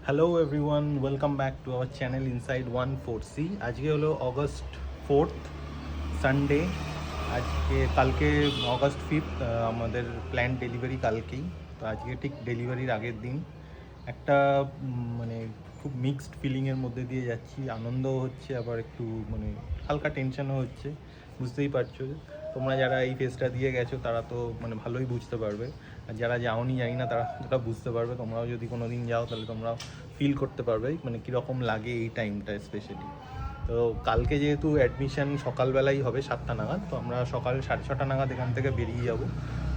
Hello everyone, welcome back to our channel inside 1/4C। আজকে হলো August 4th, Sunday. কালকে August 5th, আমাদের plan delivery কালকেই। তো আজকে ঠিক ডেলিভারির আগের দিন একটা মানে খুব মিক্সড ফিলিংয়ের মধ্যে দিয়ে যাচ্ছি। আনন্দও হচ্ছে, আবার একটু মানে হালকা টেনশনও হচ্ছে। বুঝতেই পারছো, তোমরা যারা এই ফেজটা দিয়ে গেছো তারা তো মানে ভালোই বুঝতে পারবে, আর যারা যাওনি জানি না তারা কতটা বুঝতে পারবে। তোমরাও যদি কোনো দিন যাও তাহলে তোমরাও ফিল করতে পারবে মানে কীরকম লাগে এই টাইমটা স্পেশালি। তো কালকে যেহেতু অ্যাডমিশন সকালবেলাই হবে 7টা নাগাদ, তো আমরা সকাল 6:30 নাগাদ এখান থেকে বেরিয়ে যাব।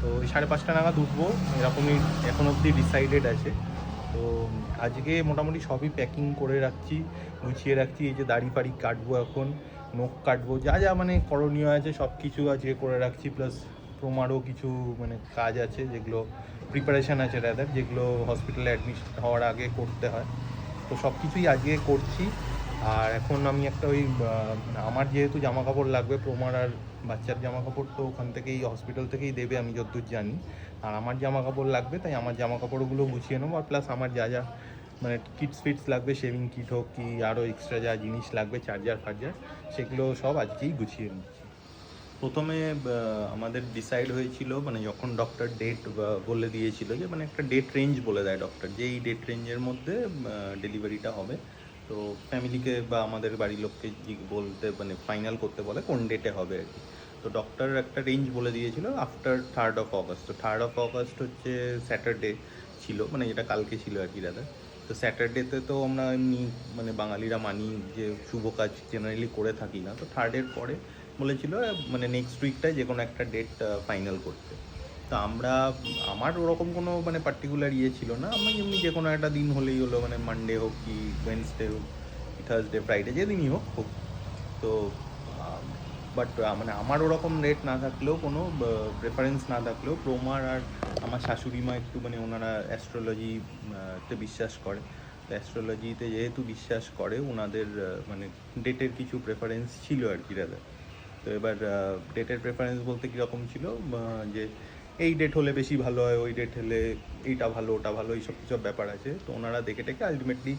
তো ওই 5:30 নাগাদ উঠবো এরকমই এখন অবধি ডিসাইডেড আছে। তো আজকে মোটামুটি সবই প্যাকিং করে রাখছি, গুছিয়ে রাখছি। এই যে দাড়ি ফাড়ি কাটবো, এখন নখ কাটবো, যা যা মানে করণীয় আছে সব কিছু আজকে করে রাখছি। প্লাস প্রোমারও কিছু মানে কাজ আছে, যেগুলো প্রিপারেশান আছে রাদার, যেগুলো হসপিটালে অ্যাডমিশন হওয়ার আগে করতে হয়। তো সব কিছুই আজকে করছি। আর এখন আমি একটা ওই আমার যেহেতু জামা কাপড় লাগবে, প্রোমার আর বাচ্চার জামা কাপড় তো ওখান থেকেই হসপিটাল থেকেই দেবে আমি যতদূর জানি। আর আমার জামা কাপড় লাগবে, তাই আমার জামা কাপড়গুলো গুছিয়ে নেবো। আর প্লাস আমার যা যা মানে কিটস ফিটস লাগবে, শেভিং কিট হোক কি আরও এক্সট্রা যা জিনিস লাগবে, চার্জার ফার্জার, সেগুলো সব আজকেই গুছিয়ে নিচ্ছি। প্রথমে আমাদের ডিসাইড হয়েছিল মানে যখন ডক্টর ডেট বলে দিয়েছিল, যে মানে একটা ডেট রেঞ্জ বলে দেয় ডক্টর, যে এই ডেট রেঞ্জের মধ্যে ডেলিভারিটা হবে। তো ফ্যামিলিকে বা আমাদের বাড়ির লোককে বলতে মানে ফাইনাল করতে বলে কোন ডেটে হবে আর কি। তো ডক্টর একটা রেঞ্জ বলে দিয়েছিল আফটার 3rd অগস্ট। তো 3rd অগস্ট হচ্ছে স্যাটারডে ছিল, মানে যেটা কালকে ছিল আর কি দাদা। তো স্যাটারডেতে তো আমরা এমনি মানে বাঙালিরা মানি যে শুভ কাজ জেনারেলি করে থাকি না। তো 3rd পরে বলেছিল মানে নেক্সট উইকটায় যে কোনো একটা ডেট ফাইনাল করতে। তো আমার ওরকম কোনো মানে পার্টিকুলার ছিল না, আমি এমনি যে কোনো একটা দিন হলেই হলো, মানে মানডে হোক কি ওয়েডনেসডে হোক কি থার্সডে ফ্রাইডে যেদিনই হোক হোক। তো বাট মানে আমার ওরকম রেট না থাকলেও, কোনো প্রেফারেন্স না থাকলেও, প্রোমার আর আমার শাশুড়ি মা একটু মানে ওনারা অ্যাস্ট্রোলজি তে বিশ্বাস করে। তো অ্যাস্ট্রোলজিতে যেহেতু বিশ্বাস করে, ওনাদের মানে ডেটের কিছু প্রেফারেন্স ছিল আর কি দাদা। তো এবার ডেটের প্রেফারেন্স বলতে কীরকম ছিল, যে এই ডেট হলে বেশি ভালো হয়, ওই ডেট হলে এইটা ভালো ওটা ভালো, এইসব কিছু ব্যাপার আছে। তো ওনারা দেখে টেকে আলটিমেটলি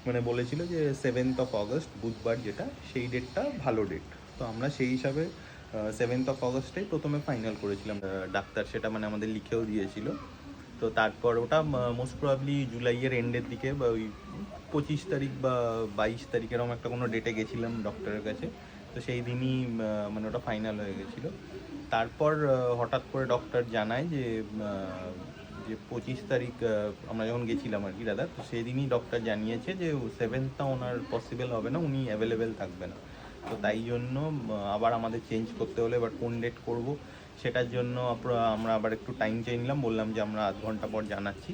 মানে বলেছিল যে 7th অগস্ট বুধবার যেটা, সেই ডেটটা ভালো ডেট। তো আমরা সেই হিসাবে 7th অগস্টেই প্রথমে ফাইনাল করেছিলাম। ডাক্তার সেটা মানে আমাদের লিখেও দিয়েছিল। তো তারপর ওটা মোস্ট প্রবাবলি জুলাইয়ের এন্ডের দিকে বা ওই 25 তারিখ বা 22 তারিখ এরকম একটা কোনো ডেটে গেছিলাম ডক্টরের কাছে। তো সেই দিনই মানে ওটা ফাইনাল হয়ে গেছিলো। তারপর হঠাৎ করে ডক্টর জানায় যে যে 25 তারিখ আমরা যখন গেছিলাম আর কি দাদা, তো সেই দিনই ডক্টর জানিয়েছে যে 7th ওনার পসিবল হবে না, উনি অ্যাভেলেবেল থাকবে না। তো তাই জন্য আবার আমাদের চেঞ্জ করতে হলে এবার কোন ডেট করব সেটার জন্য আমরা আবার একটু টাইম চেয়ে নিলাম, বললাম যে আমরা আধ ঘন্টা পর জানাচ্ছি।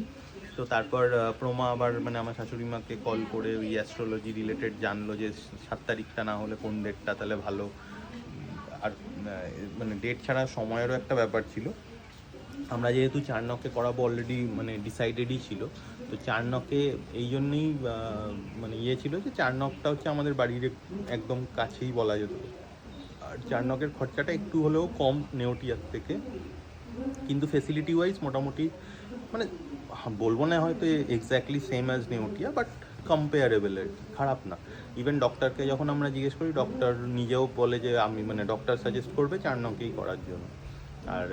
তো তারপর প্রমা আবার মানে আমার শাশুড়ি মাকে কল করে ওই অ্যাস্ট্রোলজি রিলেটেড জানলো যে 7 তারিখটা না হলে কোন ডেটটা তাহলে ভালো। আর মানে ডেট ছাড়া সময়েরও একটা ব্যাপার ছিল। আমরা যেহেতু 4 নকে করাবো অলরেডি মানে ডিসাইডেডই ছিল। তো 4 নকে এই জন্যই মানে ছিল যে 4 নকটা হচ্ছে আমাদের বাড়ির একদম কাছেই বলা যেত। আর 4 নকের খরচাটা একটু হলেও কম নেওটিয়ার থেকে, কিন্তু ফেসিলিটি ওয়াইজ মোটামুটি মানে বলবো না হয়তো exactly same as Neotia, but comparable আর কি, খারাপ না। ইভেন ডক্টরকে যখন আমরা জিজ্ঞেস করি, ডক্টর নিজেও বলে যে আমি মানে ডক্টর সাজেস্ট করবে 4 নকেই করার জন্য। আর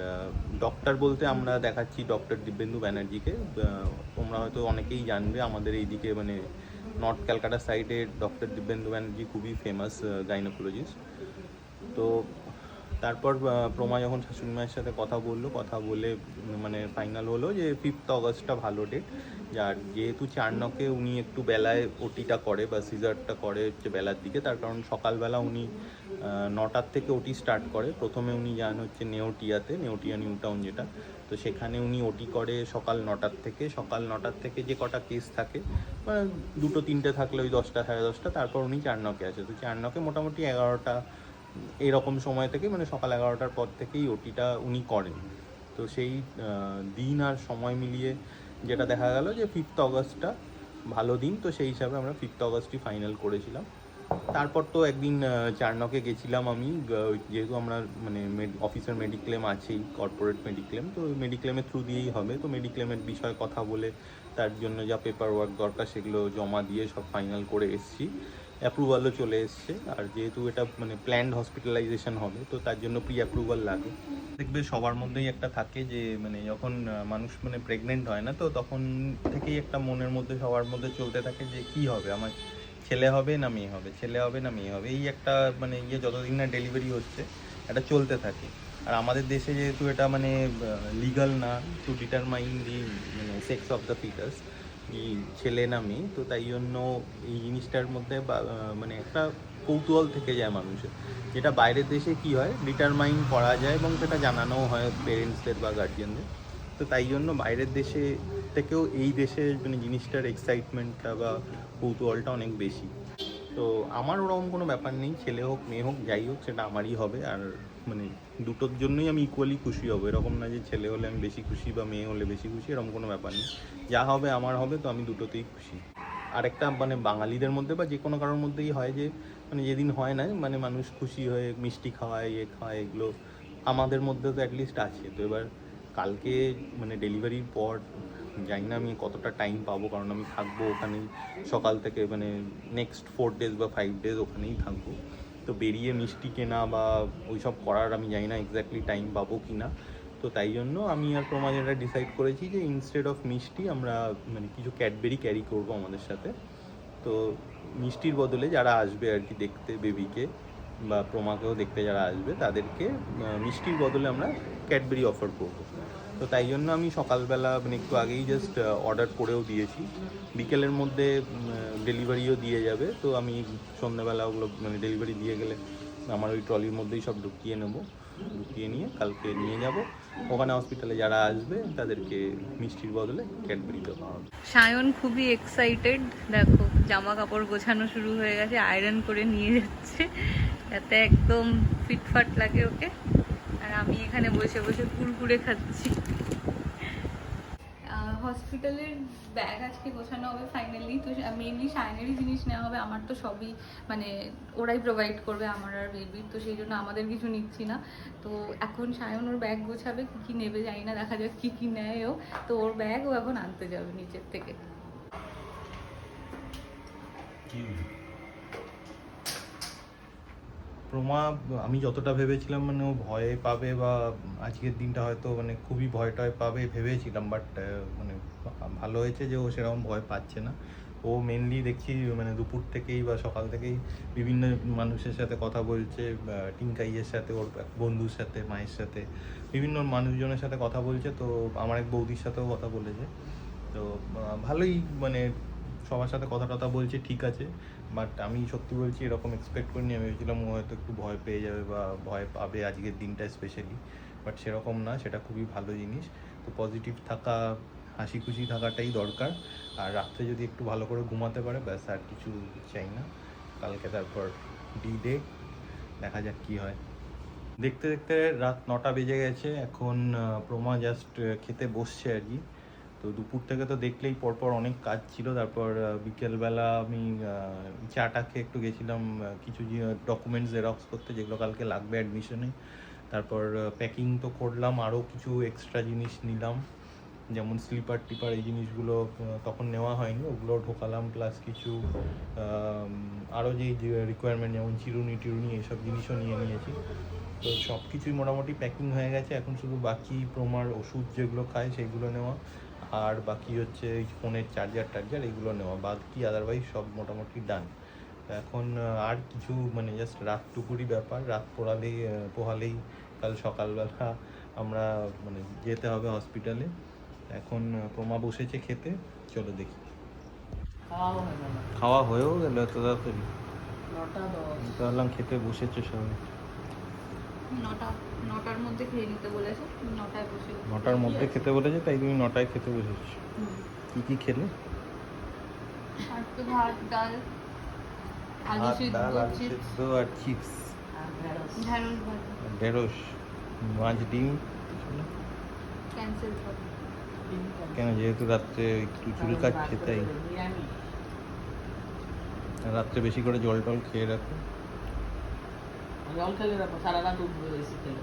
ডক্টর বলতে আমরা দেখাচ্ছি ডক্টর দিব্যেন্দু ব্যানার্জিকে। তোমরা হয়তো অনেকেই জানবে, আমাদের এইদিকে মানে নর্থ ক্যালকাটা সাইডে ডক্টর দিব্যেন্দু ব্যানার্জি খুবই ফেমাস গাইনোকোলজিস্ট। তো তারপর প্রমা যখন শাশুড়ি মায়ের সাথে কথা বলে মানে ফাইনাল হলো যে 5th অগস্টটা ভালো ডেট। আর যেহেতু 4 নকে উনি একটু বেলায় ওটিটা করে বা সিজারটা করে হচ্ছে বেলার দিকে, তার কারণ সকালবেলা উনি 9টার থেকে ওটি স্টার্ট করে। প্রথমে উনি যান হচ্ছে নেওটিয়া নিউ টাউন যেটা, তো সেখানে উনি ওটি করে সকাল 9টার থেকে যে কটা কেস থাকে, মানে 2-3টে থাকলে ওই 10টা 10:30, তারপর উনি 4 নকে আসে। তো 4 নকে মোটামুটি 11টা এরকম সময় থেকে মানে সকাল 11টার পর থেকেই ওটিটা উনি করেন। তো সেই দিন আর সময় মিলিয়ে যেটা দেখা গেল যে 5th অগস্টটা ভালো দিন। তো সেই হিসাবে আমরা 5th অগস্টই ফাইনাল করেছিলাম। তারপর তো একদিন 4 নকে গেছিলাম আমি, যেহেতু আমরা মানে অফিসের মেডিক্লেম আছেই, কর্পোরেট মেডিক্লেম, তো মেডিক্লেমের থ্রু দিয়েই হবে। তো মেডিক্লেমের বিষয়ে কথা বলে তার জন্য যা পেপার ওয়ার্ক দরকার সেগুলো জমা দিয়ে সব ফাইনাল করে এসেছি। অ্যাপ্রুভালও চলে এসছে। আর যেহেতু এটা মানে প্ল্যান্ড হসপিটালাইজেশন হবে, তো তার জন্য প্রি অ্যাপ্রুভাল লাগে। দেখবে সবার মধ্যেই একটা থাকে যে মানে যখন মানুষ মানে প্রেগনেন্ট হয় না, তো তখন থেকেই একটা মনের মধ্যে সবার মধ্যে চলতে থাকে যে কি হবে, আমার ছেলে হবে না মেয়ে হবে, ছেলে হবে না মেয়ে হবে, এই একটা মানে যতদিন না ডেলিভারি হচ্ছে এটা চলতে থাকে। আর আমাদের দেশে যেহেতু এটা মানে লিগাল না টু ডিটারমাইন দি মানে সেক্স অফ দ্য ফিটাস, কি ছেলে না মেয়ে, তো তাই জন্য এই জিনিসটার মধ্যে মানে একটা কৌতূহল থেকে যায় মানুষের, যেটা বাইরের দেশে কি হয় ডিটারমাইন করা যায় এবং সেটা জানানোও হয় পেরেন্টসদের বা গার্জিয়ানদের। তো তাই জন্য বাইরের দেশে থেকেও এই দেশে মানে জিনিসটার এক্সাইটমেন্টটা বা কৌতূহলটা অনেক বেশি। তো আমার ওরকম কোনো ব্যাপার নেই, ছেলে হোক মেয়ে হোক যাই হোক সেটা আমারই হবে। আর মানে দুটোর জন্যই আমি ইকুয়ালি খুশি হব, এরকম না যে ছেলে হলে আমি বেশি খুশি বা মেয়ে হলে বেশি খুশি, এরকম কোনো ব্যাপার নেই। যা হবে আমার হবে, তো আমি দুটোতেই খুশি। আর একটা মানে বাঙালিদের মধ্যে বা যে কোনো কারোর মধ্যেই হয় যে মানে যেদিন হয় না মানে মানুষ খুশি হয়ে মিষ্টি খাওয়ায় খাওয়ায়, এগুলো আমাদের মধ্যে তো অ্যাটলিস্ট আছে। তো এবার কালকে মানে ডেলিভারির পর জানি না আমি কতটা টাইম পাবো, কারণ আমি থাকবো ওখানেই সকাল থেকে মানে নেক্সট 4 days বা 5 days ওখানেই থাকবো। তো বেরিয়ে মিষ্টি কেনা বা ওই সব করার আমি জানি না এক্স্যাক্টলি টাইম পাবো কি না। তো তাই জন্য আমি আর প্রমা যেটা ডিসাইড করেছি যে ইনস্টেড অফ মিষ্টি আমরা মানে কিছু ক্যাডবেরি ক্যারি করবো আমাদের সাথে। তো মিষ্টির বদলে যারা আসবে আর কি দেখতে বেবিকে বা প্রমাকেও দেখতে যারা আসবে তাদেরকে মিষ্টির বদলে আমরা ক্যাডবেরি অফার করবো। তো তাই জন্য আমি সকালবেলা মানে একটু আগেই জাস্ট অর্ডার করেও দিয়েছি, বিকেলের মধ্যে ডেলিভারিও দিয়ে যাবে। তো আমি সন্ধ্যাবেলা ওগুলো মানে ডেলিভারি দিয়ে গেলে আমার ওই ট্রলির মধ্যেই সব ঢুকিয়ে নেবো, ঢুকিয়ে নিয়ে কালকে নিয়ে যাব ওখানে হসপিটালে যারা আসবে তাদেরকে মিষ্টির বদলে ক্যাডবেরি দেওয়া হবে। সায়ন খুবই এক্সাইটেড, দেখো জামা কাপড় গোছানো শুরু হয়ে গেছে, আয়রন করে নিয়ে যাচ্ছে যাতে একদম ফিটফাট লাগে ওকে। আর আমি এখানে বসে বসে কুরকুরে খাচ্ছি। হসপিটালের ব্যাগ আজকে গোছানো হবে ফাইনালি। তো মেনলি সায়নেরই জিনিস নেওয়া হবে, আমার তো সবই মানে ওরাই প্রোভাইড করবে আমার আর বেবির, তো সেই জন্য আমাদের কিছু নিচ্ছি না। তো এখন সায়ন ওর ব্যাগ গোছাবে, কী কী নেবে জানি না, দেখা যাক কী কী নেয় ও। তো ওর ব্যাগ ও এখন আনতে যাবে নিচের থেকে। প্রমা আমি যতটা ভেবেছিলাম মানে ও ভয় পাবে বা আজকের দিনটা হয়তো মানে খুবই ভয় টয় পাবে ভেবেছিলাম, বাট মানে ভালো হয়েছে যে ও সেরকম ভয় পাচ্ছে না। ও মেনলি দেখছি মানে দুপুর থেকেই বা সকাল থেকেই বিভিন্ন মানুষের সাথে কথা বলছে, টিঙ্কাইয়ের সাথে, ওর বন্ধুর সাথে, মায়ের সাথে, বিভিন্ন মানুষজনের সাথে কথা বলছে। তো আমার এক বৌদির সাথেও কথা বলেছে। তো ভালোই মানে সবার সাথে কথা টথা বলছে, ঠিক আছে। বাট আমি সত্যি বলছি এরকম এক্সপেক্ট করিনি। আমি ভেবেছিলাম ও হয়তো একটু ভয় পেয়ে যাবে বা ভয় পাবে আজকের দিনটা স্পেশালি, বাট সেরকম না, সেটা খুবই ভালো জিনিস। তো পজিটিভ থাকা, হাসি খুশি থাকাটাই দরকার। আর রাত্রে যদি একটু ভালো করে ঘুমাতে পারে ব্যাস, আর কিছু চাই না। কালকে তারপর ডে দেখা যাক কী হয়। দেখতে দেখতে রাত 9টা বেজে গেছে। এখন প্রমা জাস্ট খেতে বসছে আর কি। তো দুপুর থেকে তো দেখলেই পরপর অনেক কাজ ছিল। তারপর বিকেলবেলা আমি চাটা খেয়ে একটু গেছিলাম কিছু ডকুমেন্টস জেরক্স করতে, যেগুলো কালকে লাগবে অ্যাডমিশনে। তারপর প্যাকিং তো করলাম, আরও কিছু এক্সট্রা জিনিস নিলাম, যেমন স্লিপার টিপার, এই জিনিসগুলো তখন নেওয়া হয়নি, ওগুলো ঢোকালাম। প্লাস কিছু আরও যেই রিকোয়ারমেন্ট যেমন চিরুনি টিরুনি এইসব জিনিসও নিয়ে নিয়েছি। তো সব কিছুই মোটামুটি প্যাকিং হয়ে গেছে। এখন শুধু বাকি প্রমার ওষুধ যেগুলো খায় সেইগুলো নেওয়া, আর বাকি হচ্ছে এই ফোনের চার্জার এগুলো নেওয়া, বাকি আদারওয়াইজ সব মোটামুটি ডান। এখন আর কিছু মানে জাস্ট রাতটুকুরই ব্যাপার, রাত পোহালেই কাল সকালবেলা আমরা মানে যেতে হবে হসপিটালে। এখন প্রমা বসেছে খেতে, চলো দেখি। খাওয়া হয়েও গেল এত তাড়াতাড়ি? বললাম খেতে বসেছে সবাই। 9টার মধ্যে খেয়ে নিতে বলেছে, 9টায় বসে। 9টার মধ্যে খেতে বলেছে, তাই তুমি 9টায় খেতে বসেছো? কি কি খেলে? আর তো ভাত, ডাল, আলু সিদ্ধ আর চিপস, ঢেঁড়স ভাজা, ঢেঁড়স, মাছ, ডিম। ক্যান্সেল করো। কেন? যেহেতু রাত্রে একটু চুল কাটছে তাই? রাত্রে বেশি করে জল টল খেয়ে রাখো। জল খেলে রাখো, সারা রাত উঠবে বেশি খেলে।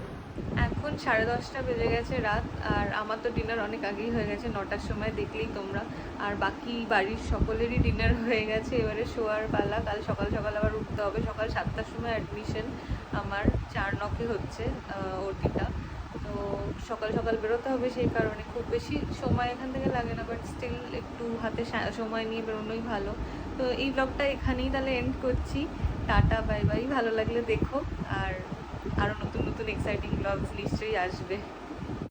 এখন 10:30 বেজে গেছে রাত, আর আমার তো ডিনার অনেক আগেই হয়ে গেছে, 9টার সময় দেখলেই তোমরা। আর বাকি বাড়ির সকলেরই ডিনার হয়ে গেছে, এবারে শোয়ার পালা। কাল সকাল সকাল আবার উঠতে হবে, সকাল 7টার সময় অ্যাডমিশন আমার 4 হচ্ছে ওটিটা। তো সকাল সকাল বেরোতে হবে, সেই কারণে খুব বেশি সময় এখান থেকে লাগে না, বাট স্টিল একটু হাতে সময় নিয়ে বেরোনোই ভালো। তো এই ব্লগটা এখানেই তাহলে এন্ড করছি। Tata, bye bye. ভালো লাগলে দেখো, আর আরও নতুন নতুন এক্সাইটিং ব্লগস নিশ্চয়ই আসবে।